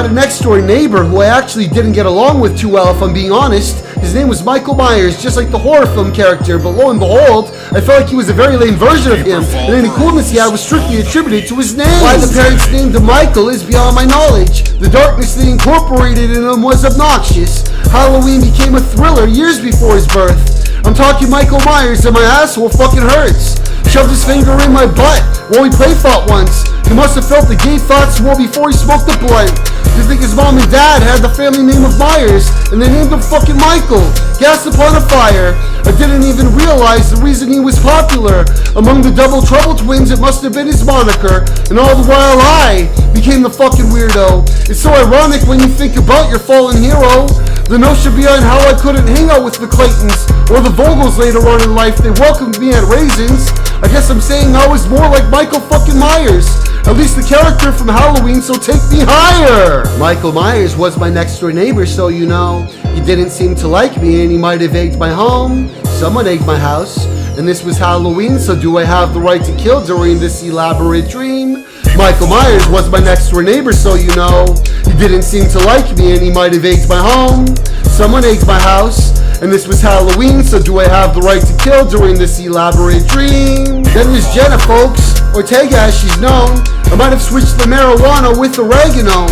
had a next door neighbor who I actually didn't get along with too well, if I'm being honest. His name was Michael Myers, just like the horror film character, but lo and behold, I felt like he was a very lame version of him, and any coolness he had was strictly attributed to his name. Why the parents named him Michael is beyond my knowledge. The darkness they incorporated in him was obnoxious. Halloween became a thriller years before his birth. I'm talking Michael Myers and my asshole fucking hurts. Shoved his finger in my butt while we play fought once. He must have felt the gay thoughts well before he smoked the blunt. You think his mom and dad had the family name of Myers and they named him fucking Michael? Gas upon a fire. I didn't even realize the reason he was popular. Among the Double Trouble twins, it must have been his moniker. And all the while I became the fucking weirdo. It's so ironic when you think about your fallen hero. The notion behind how I couldn't hang out with the Claytons or the Vogels later on in life, they welcomed me at Raisins. I guess I'm saying I was more like Michael fucking Myers. At least the character from Halloween, so take me higher. Michael Myers was my next door neighbor, so you know. He didn't seem to like me and he might have egged my home. Someone egged my house. And this was Halloween, so do I have the right to kill during this elaborate dream? Michael Myers was my next door neighbor, so you know. He didn't seem to like me and he might have egged my home. Someone egged my house. And this was Halloween, so do I have the right to kill during this elaborate dream? Then there's Jenna, folks. Ortega, as she's known. I might have switched the marijuana with oregano.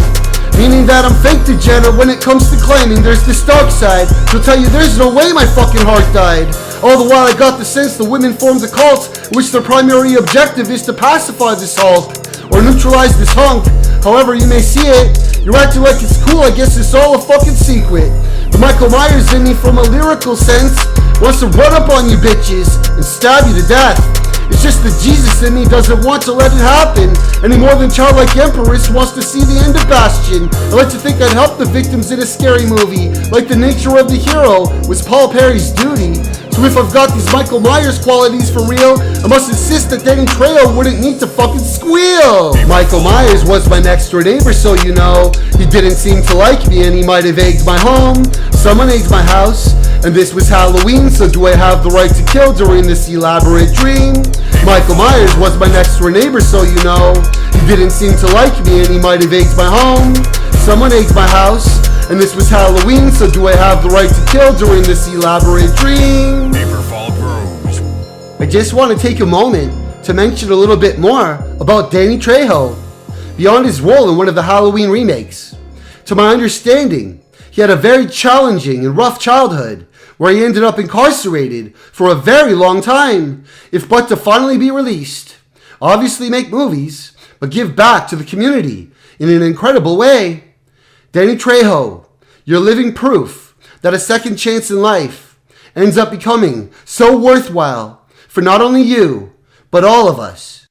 Meaning that I'm fake to Jenna when it comes to claiming there's this dark side. She'll tell you there's no way my fucking heart died. All the while I got the sense the women formed a cult, which their primary objective is to pacify this Hulk, or neutralize this hunk. However you may see it, you're acting like it's cool, I guess it's all a fucking secret. The Michael Myers in me from a lyrical sense wants to run up on you bitches and stab you to death. It's just that Jesus in me doesn't want to let it happen any more than childlike Empress wants to see the end of Bastion. I like to think I'd help the victims in a scary movie, like the nature of the hero was Paul Perry's duty. So if I've got these Michael Myers qualities for real, I must insist that Danny Trejo wouldn't need to fucking squeal. Michael Myers was my next door neighbor, so you know. He didn't seem to like me and he might have egged my home. Someone egged my house. And this was Halloween, so do I have the right to kill during this elaborate dream? Michael Myers was my next door neighbor, so you know. He didn't seem to like me and he might have egged my home. Someone egged my house. And this was Halloween, so do I have the right to kill during this elaborate dream? Paperfall grows. I just want to take a moment to mention a little bit more about Danny Trejo, beyond his role in one of the Halloween remakes. To my understanding, he had a very challenging and rough childhood, where he ended up incarcerated for a very long time, if but to finally be released. Obviously make movies, but give back to the community in an incredible way. Danny Trejo, you're living proof that a second chance in life ends up becoming so worthwhile for not only you, but all of us.